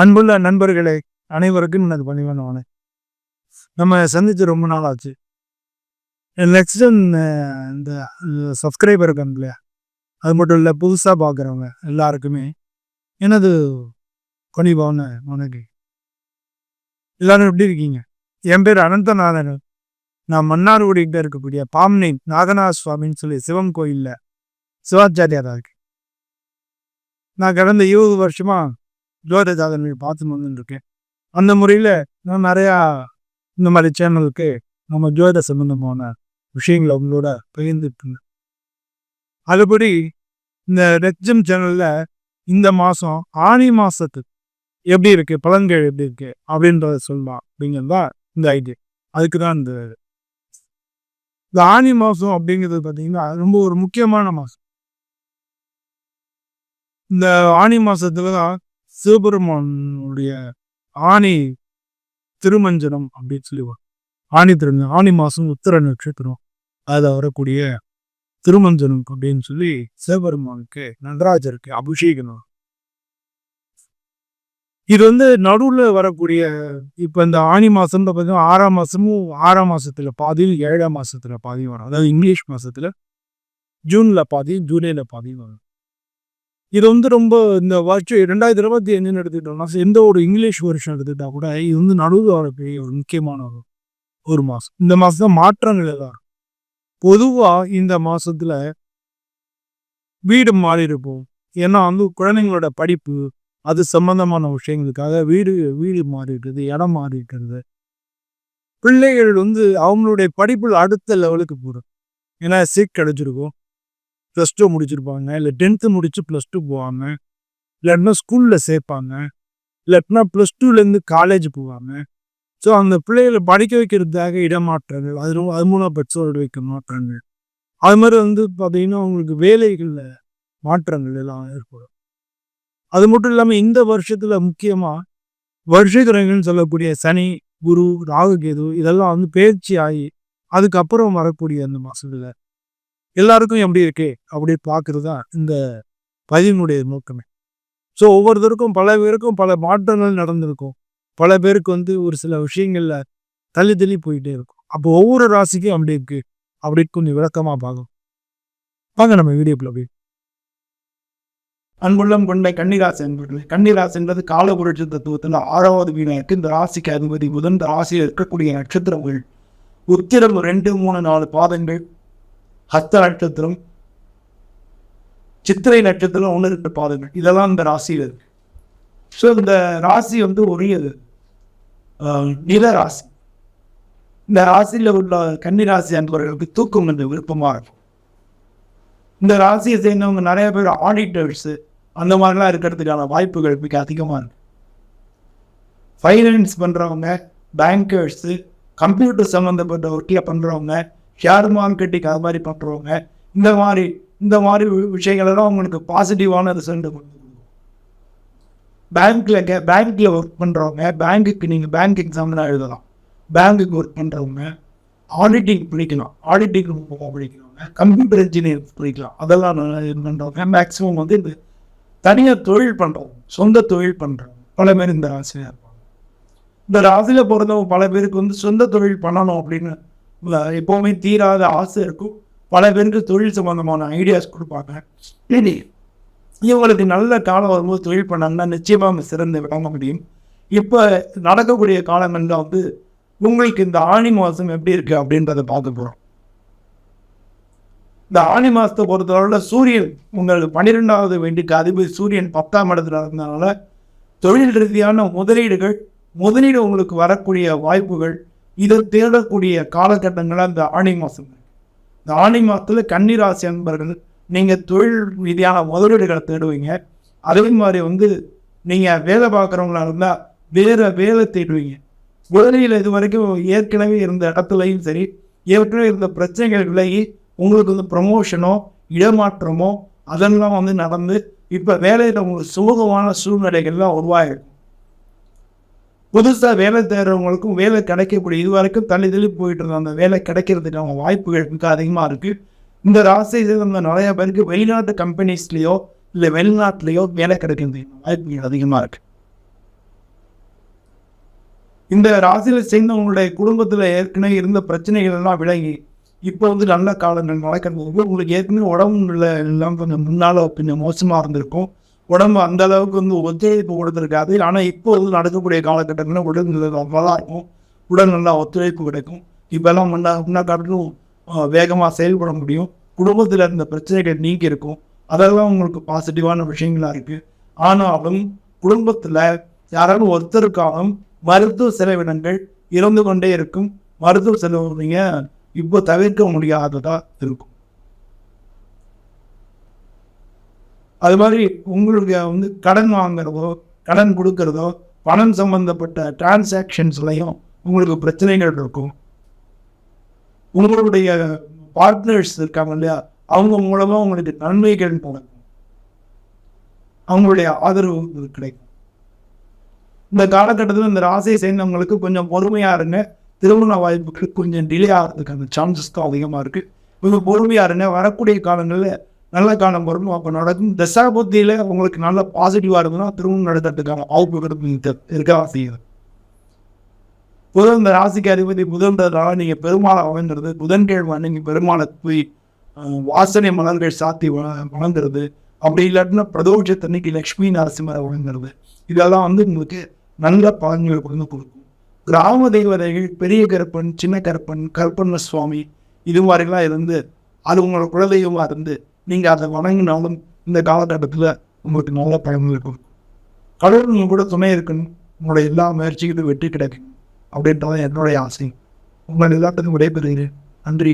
அன்புள்ள நண்பர்களே, அனைவருக்கும் எனது பணிவான வணக்கம். நம்ம சந்திச்சு ரொம்ப நாள் ஆச்சு. நெக்ஸ்ட் இந்த சப்ஸ்கிரைபர் இருக்காங்க இல்லையா, அது மட்டும் இல்லை, புதுசாக பார்க்குறவங்க எல்லாருக்குமே எனது பணிவான வணக்கம். எல்லாரும் எப்படி இருக்கீங்க? என் பேர் அனந்தநாதன். நான் மன்னார்குடிக்கிட்ட இருக்கக்கூடிய பாம்னை நாகநாத சுவாமின்னு சொல்லி சிவன் கோயிலில் சிவாச்சாரியாராக இருக்கு. நான் கடந்த 20 வருஷமா ஜோதிட சாதனை பார்த்து வந்துருக்கேன். அந்த முறையில் நான் நிறையா இந்த மாதிரி சேனலுக்கு நம்ம ஜோதிட சம்பந்தமான விஷயங்களை உங்களோட பகிர்ந்துட்டு. அதுபடி இந்த ரெக்ஜம் சேனலில் இந்த மாதம் ஆனி மாதத்துக்கு எப்படி இருக்கு, பலன்கள் எப்படி இருக்கு அப்படின்றத சொல்லலாம் அப்படிங்கிறது தான் இந்த ஐடியா. அதுக்கு தான் இந்த ஆனி மாதம் அப்படிங்கிறது பார்த்தீங்கன்னா ரொம்ப ஒரு முக்கியமான மாதம். இந்த ஆனி மாதத்துல தான் சிவபெருமானுடைய ஆணி திருமஞ்சனம் அப்படின்னு சொல்லுவாங்க. ஆணி மாசம் உத்திர நட்சத்திரம் அதில் வரக்கூடிய திருமஞ்சனம் அப்படின்னு சொல்லி சிவபெருமானுக்கு நடராஜருக்கு அபிஷேகம். இது நடுவுல வரக்கூடிய இப்ப இந்த ஆணி மாசம் பார்த்தீங்கன்னா 6ஆம் மாசமும் 6ஆம் மாசத்துல பாதியும் 7ஆம் மாசத்துல பாதியும் வரும். அதாவது இங்கிலீஷ் மாசத்துல ஜூன்ல பாதியும் ஜூலைல பாதியும் வரும். இது ரொம்ப இந்த வருஷம் 2025 எடுத்துக்கிட்டோம்னா எந்த ஒரு இங்கிலீஷ் வருஷம் எடுத்துக்கிட்டா கூட இது நடுவில் வரக்கூடிய ஒரு முக்கியமான ஒரு மாதம். இந்த மாதம் தான் மாற்றங்கள் தான். பொதுவாக இந்த மாதத்துல வீடு மாறி இருப்போம். ஏன்னா குழந்தைங்களோட படிப்பு அது சம்பந்தமான விஷயங்களுக்காக வீடு மாறி இருக்கிறது, இடம் மாறி இருக்கிறது. பிள்ளைகள் அவங்களுடைய படிப்பில் அடுத்த லெவலுக்கு போகிறோம். ஏன்னா சீட் கிடைச்சிருக்கும், +2 முடிச்சிருப்பாங்க, இல்லை 10th முடிச்சு +2 போவாங்க, இல்லாட்டினா ஸ்கூலில் சேர்ப்பாங்க, இல்லாட்டினா +2லேருந்து காலேஜ் போவாங்க. ஸோ அந்த பிள்ளைகளை படிக்க வைக்கிறதுக்காக இடமாற்றங்கள், அது மூலம் பெற்றோர் வைக்க மாற்றங்கள், அது மாதிரி பார்த்தீங்கன்னா அவங்களுக்கு வேலைகளில் மாற்றங்கள் எல்லாம் ஏற்படும். அது மட்டும் இல்லாமல் இந்த வருஷத்தில் முக்கியமாக வருஷக்கிரகங்கள்னு சொல்லக்கூடிய சனி, குரு, ராகு, கேது இதெல்லாம் பயிற்சி ஆகி அதுக்கப்புறம் வரக்கூடிய அந்த மாதத்தில் எல்லாருக்கும் எப்படி இருக்கு அப்படி பார்க்கறது தான் இந்த பதிவினுடைய நோக்கமே. ஸோ ஒவ்வொருத்தருக்கும் பல பேருக்கும் பல மாற்றங்கள் நடந்திருக்கும். பல பேருக்கு ஒரு சில விஷயங்கள்ல தள்ளி போயிட்டே இருக்கும். அப்போ ஒவ்வொரு ராசிக்கும் அப்படி இருக்கு அப்படின்னு கொஞ்சம் விளக்கமா பார்க்கும். வாங்க நம்ம வீடியோக்குள்ள போய். அன்புள்ளம் கொண்ட கன்னிராசி அன்பர்களே, கன்னிராசின்றது காலபுரட்சி தத்துவத்தில் 6வது வீணா இருக்கு. இந்த ராசிக்கு அதிபதி புதன். இந்த ராசியில் இருக்கக்கூடிய நட்சத்திரங்கள் உத்திரம் 2, 3, 4 பாதங்கள், ஹஸ்த நட்சத்திரம், சித்திரை நட்சத்திரம் 1, 2 பாதங்கள், இதெல்லாம் இந்த ராசியில் இருக்கு. ஸோ இந்த ராசி ஒரு நில ராசி. இந்த ராசியில் உள்ள கன்னிராசி அன்பர்களுக்கு தூக்கம் விருப்பமாக இருக்கும். இந்த ராசியை சேர்ந்தவங்க நிறைய பேர் ஆடிட்டர்ஸ் அந்த மாதிரிலாம் இருக்கிறதுக்கான வாய்ப்புகள் மிக அதிகமாக இருக்கு. ஃபைனான்ஸ் பண்ணுறவங்க, பேங்கர்ஸு, கம்ப்யூட்டர் சம்மந்தப்பட்ட ஒர்க்கில் பண்ணுறவங்க, ஷேர் மார்க்கெட்டிங் அது மாதிரி பண்ணுறவங்க, இந்த மாதிரி விஷயங்களெல்லாம் அவங்களுக்கு பாசிட்டிவான ரிசல்ட் கொடுக்கும். பேங்க்கில் ஒர்க் பண்ணுறவங்க, பேங்க்குக்கு நீங்கள் பேங்க் எக்ஸாம்லாம் எழுதலாம். பேங்க்குக்கு ஒர்க் பண்ணுறவங்க, ஆடிட்டிங் படிக்கலாம், ஆடிட்டிங் படிக்கிறவங்க, கம்ப்யூட்டர் இன்ஜினியர் படிக்கலாம், அதெல்லாம் பண்ணுறவங்க, மேக்ஸிமம் இந்த தனியாக தொழில் பண்ணுறவங்க, சொந்த தொழில் பண்ணுறவங்க பல பேர் இந்த ராசியில் இருப்பாங்க. இந்த ராசியில் பிறந்தவங்க பல பேருக்கு சொந்த தொழில் பண்ணணும் அப்படின்னு எப்போவுமே தீராத ஆசை இருக்கும். பல பேருக்கு தொழில் சம்பந்தமான ஐடியாஸ் கொடுப்பாங்க. இவங்களுக்கு நல்ல காலம் வரும்போது தொழில் பண்ணாங்கன்னா நிச்சயமாக சிறந்து விளங்க முடியும். இப்போ நடக்கக்கூடிய காலங்களில் உங்களுக்கு இந்த ஆணி மாதம் எப்படி இருக்கு அப்படின்றத பார்க்க போகிறோம். இந்த ஆணி மாதத்தை பொறுத்தவரையில் சூரியன் உங்களுக்கு 12வது வீட்டுக்கு அதிபதி சூரியன் 10ஆம் இடத்துல இருந்ததுனால தொழில் ரீதியான முதலீடு உங்களுக்கு வரக்கூடிய வாய்ப்புகள், இதை தேடக்கூடிய காலகட்டங்களாக இந்த ஆணி மாதம். இந்த ஆணி மாதத்தில் கன்னிராசி அன்பர்கள் நீங்கள் தொழில் ரீதியான முதலீடுகளை தேடுவீங்க. அதே மாதிரி நீங்கள் வேலை பார்க்குறவங்களா இருந்தால் வேலை தேடுவீங்க. முதலீடு இது வரைக்கும் ஏற்கனவே இருந்த இடத்துலையும் சரி, ஏற்கனவே இருந்த பிரச்சனைகள் விலகி உங்களுக்கு ப்ரமோஷனோ இடமாற்றமோ அதெல்லாம் நடந்து இப்போ வேலையில் உங்களுக்கு சுமூகமான சூழ்நிலைகள்லாம் உருவாகிடும். புதுசாக வேலை தேடுறவங்களுக்கும் வேலை கிடைக்கக்கூடிய, இது வரைக்கும் தள்ளி போயிட்டு இருந்த அந்த வேலை கிடைக்கிறதுக்கான வாய்ப்புகள் மிக அதிகமாக இருக்குது. இந்த ராசியை சேர்ந்த நிறைய பேருக்கு வெளிநாட்டு கம்பெனிஸ்லேயோ இல்லை வெளிநாட்டிலேயோ வேலை கிடைக்கிறது வாய்ப்புகள் அதிகமாக இருக்குது. இந்த ராசியில சேர்ந்தவங்களுடைய குடும்பத்துல ஏற்கனவே இருந்த பிரச்சனைகள் எல்லாம் விலகி இப்போ வந்து நல்ல காலங்கள் நடக்கிறது. உங்களுக்கு ஏற்கனவே உடம்பு எல்லாம் கொஞ்சம் முன்னால கொஞ்சம் மோசமா இருந்திருக்கும். உடம்பு அந்த அளவுக்கு வந்து ஒத்துழைப்பு கொடுத்துருக்காது. ஆனா இப்போ வந்து நடக்கக்கூடிய காலகட்டங்களில் உடல் நிலை நல்லா இருக்கும். உடல் நல்லா ஒத்துழைப்பு கிடைக்கும். இப்பெல்லாம் முன்னா காட்டிலும் வேகமாக செயல்பட முடியும். குடும்பத்தில் இருந்த பிரச்சனைகள் நீங்கி இருக்கும். அதெல்லாம் உங்களுக்கு பாசிட்டிவான விஷயங்களா இருக்கு. ஆனாலும் குடும்பத்தில் யாராலும் ஒருத்தருக்காகவும் மருத்துவ செலவினங்கள் இறந்து கொண்டே இருக்கும். மருத்துவ செலவு நீங்க இப்போ தவிர்க்க முடியாததா இருக்கும். அது மாதிரி உங்களுக்கு வந்து கடன் வாங்குறதோ கடன் கொடுக்கறதோ பணம் சம்பந்தப்பட்ட டிரான்சாக்ஷன்ஸ்லையும் உங்களுக்கு பிரச்சனைகள் இருக்கும். உங்களுடைய பார்ட்னர்ஸ் இருக்காங்க இல்லையா, அவங்க மூலமா உங்களுக்கு நன்மைகள் நடக்கும். அவங்களுடைய ஆதரவு கிடைக்கும். இந்த காலகட்டத்தில் இந்த ராசியை சேர்ந்தவங்களுக்கு கொஞ்சம் பொறுமையா இருங்க. திருமண வாய்ப்புக்கு கொஞ்சம் டிலே ஆகிறதுக்கான சான்சஸ் தான் அதிகமாக இருக்கு. கொஞ்சம் பொறுமையா இருங்க. வரக்கூடிய காலங்களில் நல்ல காலம் வரும். அப்போ நடக்கும் தசாபுத்தியில உங்களுக்கு நல்ல பாசிட்டிவா இருந்ததுன்னா திருமணம் நடத்துறதுக்கான வாய்ப்புகள் இருக்க செய்யுது. புதன் இந்த ராசிக்கு அதிபதி புதன்றதுனால நீங்க பெருமாளை வளர்ந்துருது. புதன்கிழமை நீங்க பெருமாளை போய் வாசனை மலர்கள் சாத்தி வளர்ந்துருது. அப்படி இல்லாட்டினா பிரதோஷத்தன்னைக்கு லட்சுமி நரசிம்மரை வளர்ந்துருது. இதெல்லாம் வந்து உங்களுக்கு நல்ல பலன்களை கொண்டு கொடுக்கும். கிராம தெய்வதைகள் பெரிய கருப்பன், சின்ன கருப்பன், கருப்பண்ண சுவாமி இது மாதிரிலாம் இருந்து அது உங்களோட குலதெய்வமாக இருந்து நீங்கள் அதை வணங்கினாலும் இந்த காலகட்டத்தில் உங்களுக்கு நல்ல பலன்கள் இருக்கும். கடவுள் நீங்கள் கூட துணை இருக்கணும். உங்களோட எல்லா முயற்சிகளும் வெற்றி கிடைக்கும் அப்படின்றதான் என்னுடைய ஆசை. உங்கள் எல்லாத்துக்கும் விடைபெறுகிறேன். நன்றி.